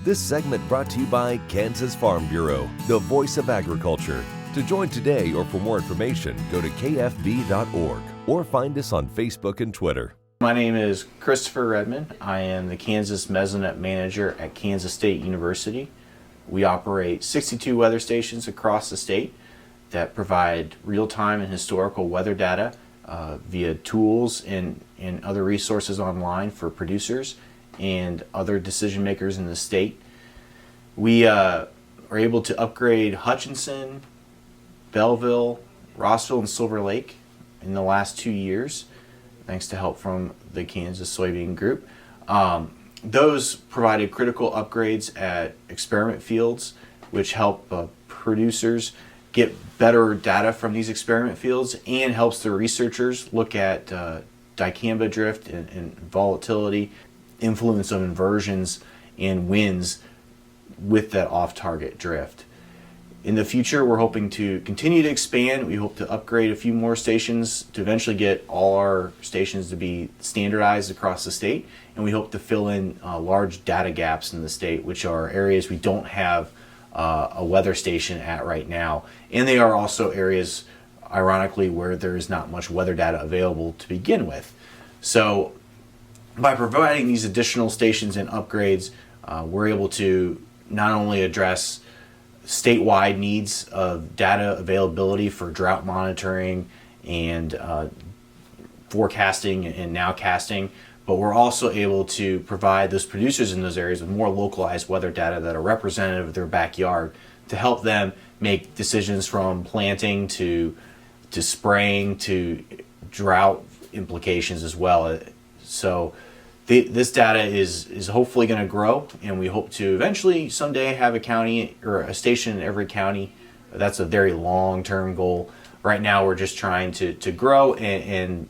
This segment brought to you by Kansas Farm Bureau, the voice of agriculture. To join today or for more information, go to kfb.org or find us on Facebook and Twitter. My name is Christopher Redmond. I am the Kansas Mesonet manager at Kansas State University. We operate 62 weather stations across the state that provide real-time and historical weather data via tools and other resources online for producers and other decision makers in the state. We are able to upgrade Hutchinson, Belleville, Rossville, and Silver Lake in the last 2 years, thanks to help from the Kansas Soybean group. Those provided critical upgrades at experiment fields, which help producers get better data from these experiment fields and helps the researchers look at dicamba drift and volatility, influence of inversions and winds with that off-target drift. In the future, we're hoping to continue to expand. We hope to upgrade a few more stations to eventually get all our stations to be standardized across the state, and we hope to fill in large data gaps in the state, which are areas we don't have a weather station at right now. And they are also areas, ironically, where there is not much weather data available to begin with. So by providing these additional stations and upgrades, we're able to not only address statewide needs of data availability for drought monitoring and forecasting and nowcasting, but we're also able to provide those producers in those areas with more localized weather data that are representative of their backyard to help them make decisions from planting to spraying to drought implications as well. So this data is hopefully going to grow, and we hope to eventually someday have a county or a station in every county. That's a very long-term goal. Right now we're just trying to grow and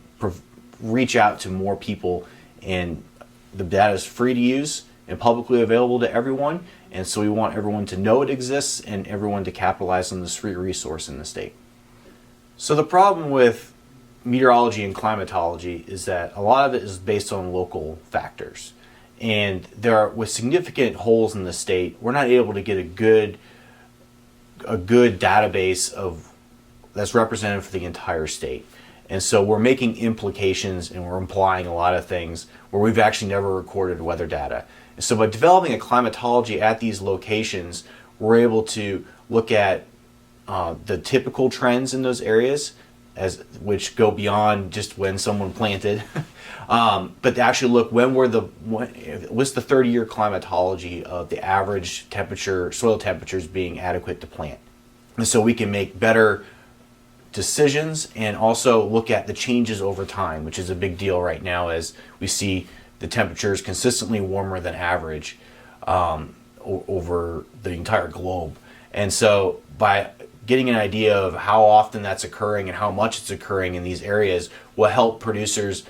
reach out to more people, and the data is free to use and publicly available to everyone, and so we want everyone to know it exists and everyone to capitalize on this free resource in the state. So the problem with meteorology and climatology is that a lot of it is based on local factors, and with significant holes in the state, we're not able to get a good database that's representative for the entire state. And so we're making implications and we're implying a lot of things where we've actually never recorded weather data. And so by developing a climatology at these locations, we're able to look at the typical trends in those areas, which go beyond just when someone planted, but to actually look what's the 30-year climatology of the average temperature, soil temperatures being adequate to plant. And so we can make better decisions and also look at the changes over time, which is a big deal right now as we see the temperatures consistently warmer than average over the entire globe. And so by getting an idea of how often that's occurring and how much it's occurring in these areas will help producers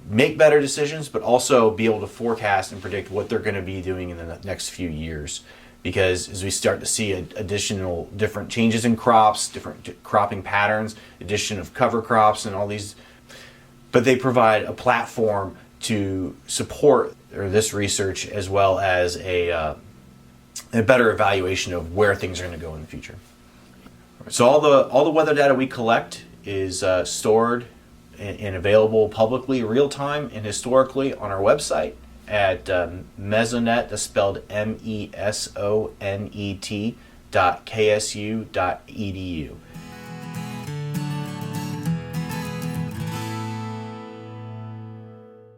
make better decisions, but also be able to forecast and predict what they're going to be doing in the next few years. Because as we start to see additional different changes in crops, different cropping patterns, addition of cover crops and all these, but they provide a platform to support this research as well as a better evaluation of where things are going to go in the future. So all the weather data we collect is stored and available publicly, real time and historically on our website at Mesonet, that's spelled MESONET.ksu.edu.